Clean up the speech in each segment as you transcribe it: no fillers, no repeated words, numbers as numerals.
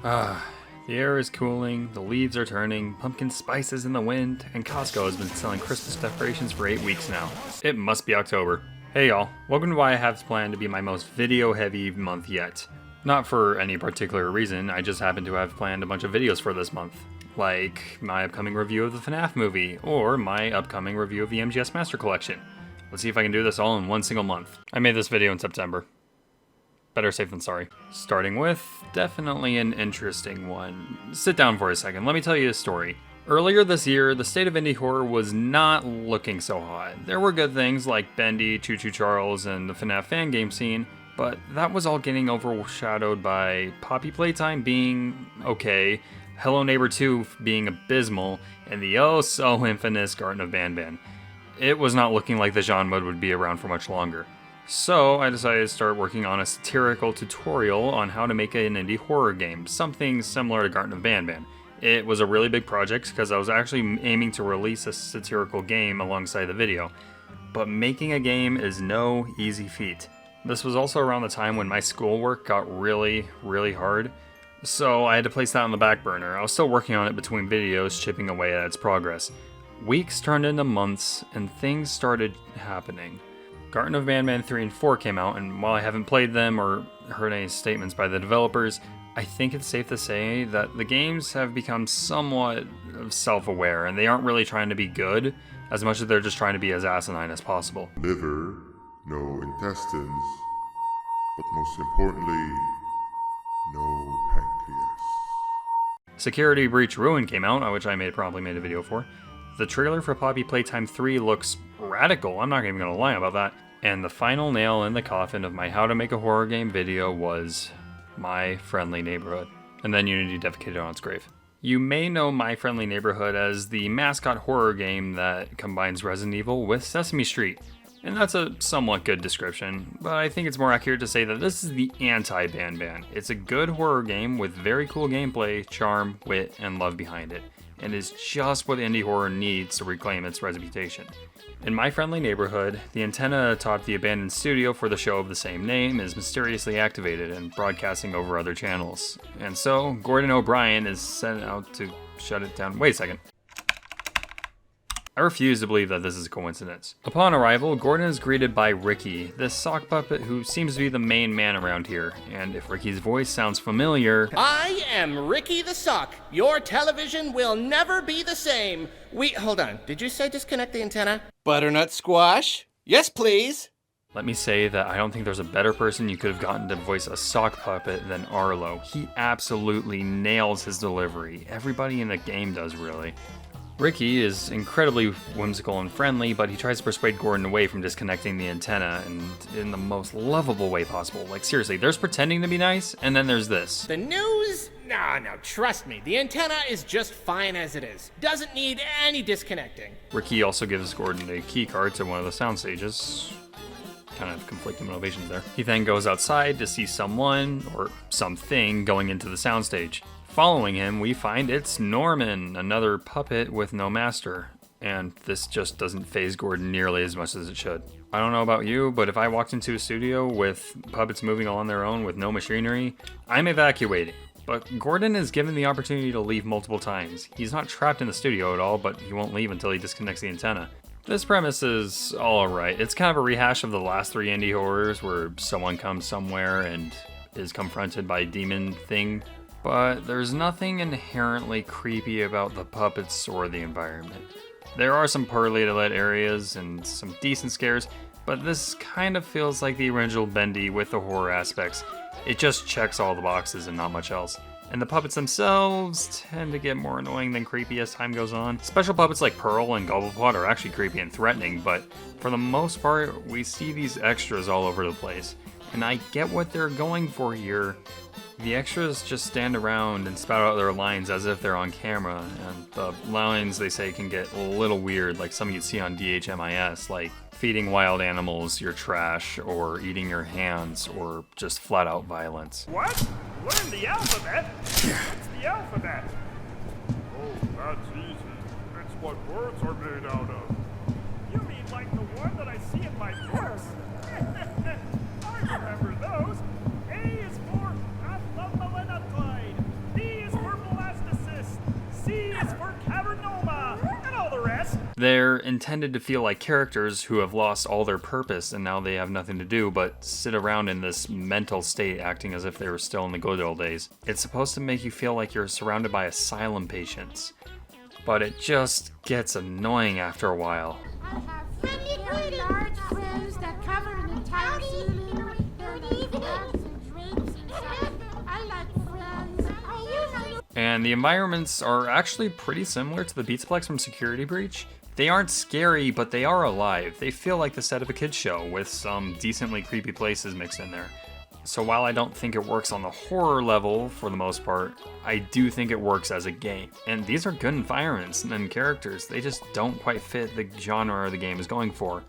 The air is cooling, the leaves are turning, pumpkin spice is in the wind, and Costco has been selling Christmas decorations for 8 weeks now. It must be October. Hey y'all, welcome to why I have planned to be my most video heavy month yet. Not for any particular reason, I just happen to have planned a bunch of videos for this month. Like my upcoming review of the FNAF movie, or my upcoming review of the MGS Master Collection. Let's see if I can do this all in one single month. I made this video in September. Better safe than sorry. Starting with, definitely an interesting one. Sit down for a second, let me tell you a story. Earlier this year, the state of indie horror was not looking so hot. There were good things like Bendy, Choo Choo Charles, and the FNAF fan game scene, but that was all getting overshadowed by Poppy Playtime being okay, Hello Neighbor 2 being abysmal, and the oh so infamous Garten of Banban. It was not looking like the genre mode would be around for much longer. So I decided to start working on a satirical tutorial on how to make an indie horror game, something similar to Garten of Banban. It was a really big project because I was actually aiming to release a satirical game alongside the video. But making a game is no easy feat. This was also around the time when my schoolwork got really hard, so I had to place that on the back burner. I was still working on it between videos, chipping away at its progress. Weeks turned into months, and things started happening. Garten of Banban 3 and 4 came out, and while I haven't played them or heard any statements by the developers, I think it's safe to say that the games have become somewhat self-aware, and they aren't really trying to be good, as much as they're just trying to be as asinine as possible. Liver, no intestines, but most importantly, no pancreas. Security Breach Ruin came out, which I probably made a video for. The trailer for Poppy Playtime 3 looks radical, I'm not even gonna lie about that. And the final nail in the coffin of my How to Make a Horror Game video was My Friendly Neighborhood. And then Unity defecated on its grave. You may know My Friendly Neighborhood as the mascot horror game that combines Resident Evil with Sesame Street. And that's a somewhat good description, but I think it's more accurate to say that this is the anti-Banban. It's a good horror game with very cool gameplay, charm, wit, and love behind it, and is just what indie horror needs to reclaim its reputation. In My Friendly Neighborhood, the antenna atop the abandoned studio for the show of the same name is mysteriously activated and broadcasting over other channels. And so, Gordon O'Brien is sent out to shut it down. Wait a second. I refuse to believe that this is a coincidence. Upon arrival, Gordon is greeted by Ricky, this sock puppet who seems to be the main man around here. And if Ricky's voice sounds familiar... I am Ricky the Sock. Your television will never be the same. Hold on, did you say disconnect the antenna? Butternut squash? Yes, please. Let me say that I don't think there's a better person you could have gotten to voice a sock puppet than Arlo. He absolutely nails his delivery. Everybody in the game does, really. Ricky is incredibly whimsical and friendly, but he tries to persuade Gordon away from disconnecting the antenna, and in the most lovable way possible. Like seriously, there's pretending to be nice, and then there's this. The news? No, trust me. The antenna is just fine as it is. Doesn't need any disconnecting. Ricky also gives Gordon a key card to one of the sound stages. Kind of conflicting motivations there. He then goes outside to see someone, or something, going into the soundstage. Following him, we find it's Norman, another puppet with no master. And this just doesn't faze Gordon nearly as much as it should. I don't know about you, but if I walked into a studio with puppets moving on their own with no machinery, I'm evacuating. But Gordon is given the opportunity to leave multiple times. He's not trapped in the studio at all, but he won't leave until he disconnects the antenna. This premise is alright. It's kind of a rehash of the last 3 indie horrors where someone comes somewhere and is confronted by a demon thing. But there's nothing inherently creepy about the puppets or the environment. There are some poorly lit areas and some decent scares, but this kind of feels like the original Bendy with the horror aspects. It just checks all the boxes and not much else. And the puppets themselves tend to get more annoying than creepy as time goes on. Special puppets like Pearl and Gobblepot are actually creepy and threatening, but for the most part, we see these extras all over the place. And I get what they're going for here. The extras just stand around and spout out their lines as if they're on camera, and the lines they say can get a little weird, like some you'd see on DHMIS, like feeding wild animals your trash, or eating your hands, or just flat out violence. What? Learn the alphabet? What's the alphabet? Oh, that's easy. It's what words are made out of. You mean like the one that I see in my books? I remember those. A is for Athlomelanotoid. B They're intended to feel like characters who have lost all their purpose and now they have nothing to do but sit around in this mental state acting as if they were still in the good old days. It's supposed to make you feel like you're surrounded by asylum patients, but it just gets annoying after a while. I have large frames that cover an entire ceiling. There are flags and drapes and stuff. I like friends. And the environments are actually pretty similar to the Beatsplex from Security Breach. They aren't scary, but they are alive. They feel like the set of a kid's show with some decently creepy places mixed in there. So while I don't think it works on the horror level for the most part, I do think it works as a game. And these are good environments and characters, they just don't quite fit the genre the game is going for.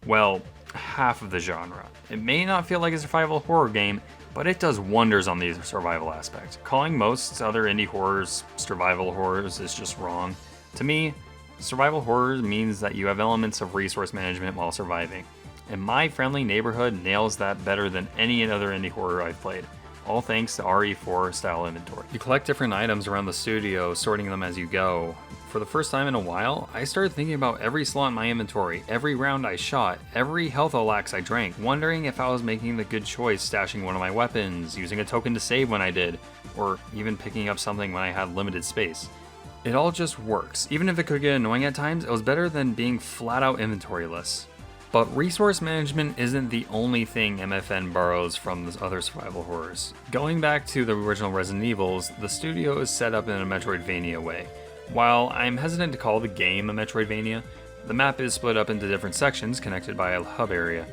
Well, half of the genre. It may not feel like a survival horror game, but it does wonders on the survival aspect. Calling most other indie horrors survival horrors is just wrong. To me, survival horror means that you have elements of resource management while surviving. And My Friendly Neighborhood nails that better than any other indie horror I've played, all thanks to RE4 style inventory. You collect different items around the studio, sorting them as you go. For the first time in a while, I started thinking about every slot in my inventory, every round I shot, every health Olax I drank, wondering if I was making the good choice stashing one of my weapons, using a token to save when I did, or even picking up something when I had limited space. It all just works. Even if it could get annoying at times, it was better than being flat out inventoryless. But resource management isn't the only thing MFN borrows from the other survival horrors. Going back to the original Resident Evils, the studio is set up in a Metroidvania way. While I'm hesitant to call the game a Metroidvania, the map is split up into different sections connected by a hub area.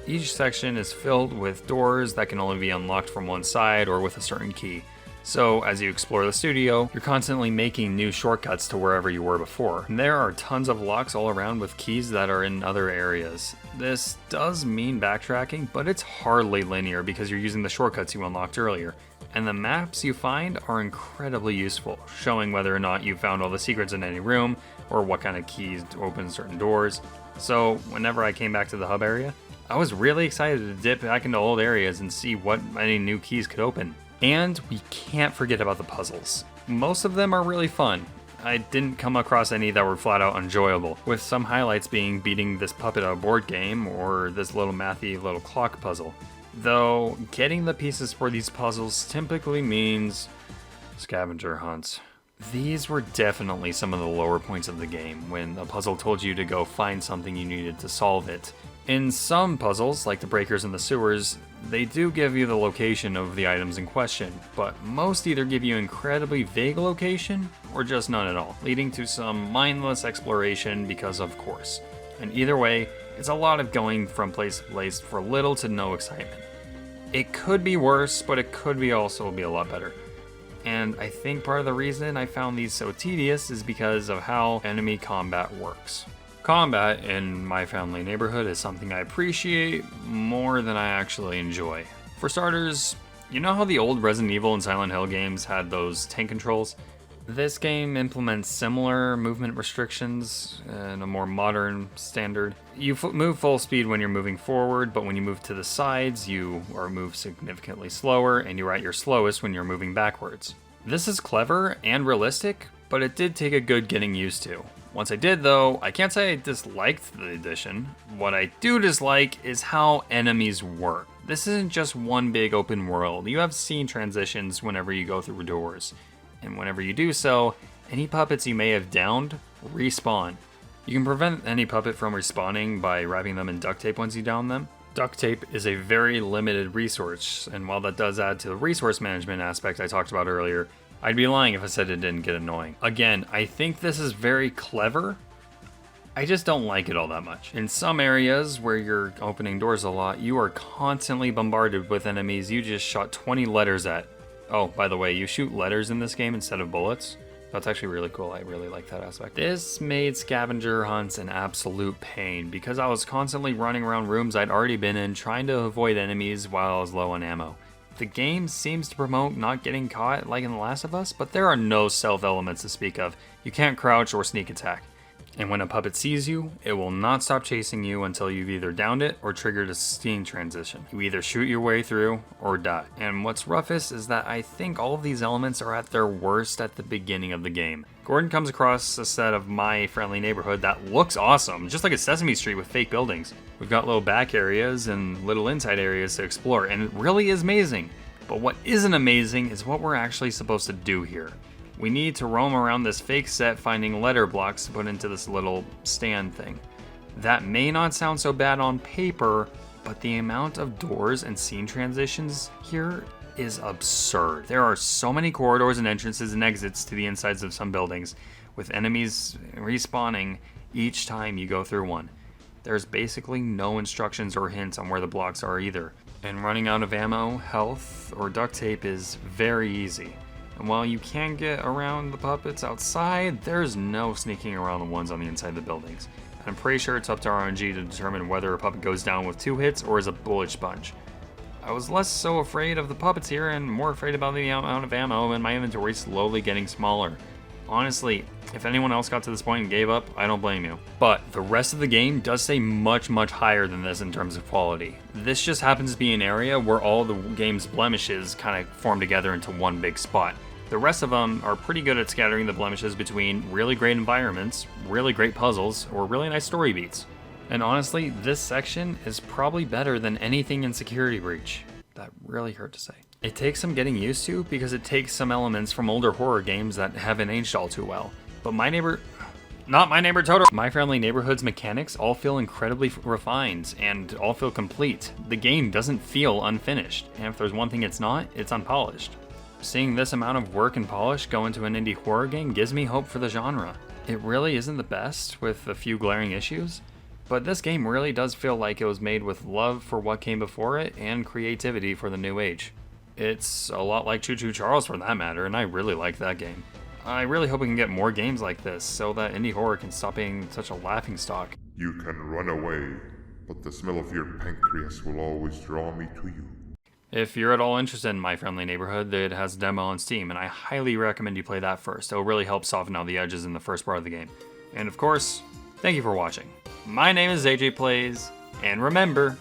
Each section is filled with doors that can only be unlocked from one side or with a certain key. So as you explore the studio, you're constantly making new shortcuts to wherever you were before. And there are tons of locks all around with keys that are in other areas. This does mean backtracking, but it's hardly linear because you're using the shortcuts you unlocked earlier. And the maps you find are incredibly useful, showing whether or not you found all the secrets in any room, or what kind of keys to open certain doors. So whenever I came back to the hub area, I was really excited to dip back into old areas and see what any new keys could open. And we can't forget about the puzzles. Most of them are really fun. I didn't come across any that were flat out enjoyable, with some highlights being beating this puppet at a board game or this little mathy little clock puzzle. Though, getting the pieces for these puzzles typically means scavenger hunts. These were definitely some of the lower points of the game, when a puzzle told you to go find something you needed to solve it. In some puzzles, like the breakers in the sewers, they do give you the location of the items in question, but most either give you incredibly vague location, or just none at all, leading to some mindless exploration because of course. And either way, it's a lot of going from place to place for little to no excitement. It could be worse, but it could be also be a lot better. And I think part of the reason I found these so tedious is because of how enemy combat works. Combat in My Friendly Neighborhood is something I appreciate more than I actually enjoy. For starters, you know how the old Resident Evil and Silent Hill games had those tank controls? This game implements similar movement restrictions in a more modern standard. You move full speed when you're moving forward, but when you move to the sides, you are moved significantly slower, and you're at your slowest when you're moving backwards. This is clever and realistic, but it did take a good getting used to. Once I did though, I can't say I disliked the addition. What I do dislike is how enemies work. This isn't just one big open world. You have scene transitions whenever you go through doors. And whenever you do so, any puppets you may have downed respawn. You can prevent any puppet from respawning by wrapping them in duct tape once you down them. Duct tape is a very limited resource, and while that does add to the resource management aspect I talked about earlier, I'd be lying if I said it didn't get annoying. Again, I think this is very clever. I just don't like it all that much. In some areas where you're opening doors a lot, you are constantly bombarded with enemies you just shot 20 letters at. Oh, by the way, you shoot letters in this game instead of bullets. That's actually really cool. I really like that aspect. This made scavenger hunts an absolute pain because I was constantly running around rooms I'd already been in trying to avoid enemies while I was low on ammo. The game seems to promote not getting caught like in The Last of Us, but there are no stealth elements to speak of. You can't crouch or sneak attack. And when a puppet sees you, it will not stop chasing you until you've either downed it or triggered a scene transition. You either shoot your way through or die. And what's roughest is that I think all of these elements are at their worst at the beginning of the game. Gordon comes across a set of My Friendly Neighborhood that looks awesome, just like a Sesame Street with fake buildings. We've got little back areas and little inside areas to explore, and it really is amazing. But what isn't amazing is what we're actually supposed to do here. We need to roam around this fake set finding letter blocks to put into this little stand thing. That may not sound so bad on paper, but the amount of doors and scene transitions here is absurd. There are so many corridors and entrances and exits to the insides of some buildings, with enemies respawning each time you go through one. There's basically no instructions or hints on where the blocks are either, and running out of ammo, health, or duct tape is very easy. And while you can get around the puppets outside, there's no sneaking around the ones on the inside of the buildings. And I'm pretty sure it's up to RNG to determine whether a puppet goes down with 2 hits or is a bullet sponge. I was less so afraid of the puppets here and more afraid about the amount of ammo and my inventory slowly getting smaller. Honestly, if anyone else got to this point and gave up, I don't blame you. But the rest of the game does stay much higher than this in terms of quality. This just happens to be an area where all the game's blemishes kind of form together into one big spot. The rest of them are pretty good at scattering the blemishes between really great environments, really great puzzles, or really nice story beats. And honestly, this section is probably better than anything in Security Breach. That really hurt to say. It takes some getting used to because it takes some elements from older horror games that haven't aged all too well. But My Friendly Neighborhood's mechanics all feel incredibly refined and all feel complete. The game doesn't feel unfinished, and if there's one thing it's not, it's unpolished. Seeing this amount of work and polish go into an indie horror game gives me hope for the genre. It really isn't the best, with a few glaring issues, but this game really does feel like it was made with love for what came before it and creativity for the new age. It's a lot like Choo Choo Charles for that matter, and I really like that game. I really hope we can get more games like this so that indie horror can stop being such a laughingstock. You can run away, but the smell of your pancreas will always draw me to you. If you're at all interested in My Friendly Neighborhood, it has a demo on Steam, and I highly recommend you play that first. It'll really help soften out the edges in the first part of the game. And of course, thank you for watching. My name is AJ Plays, and remember,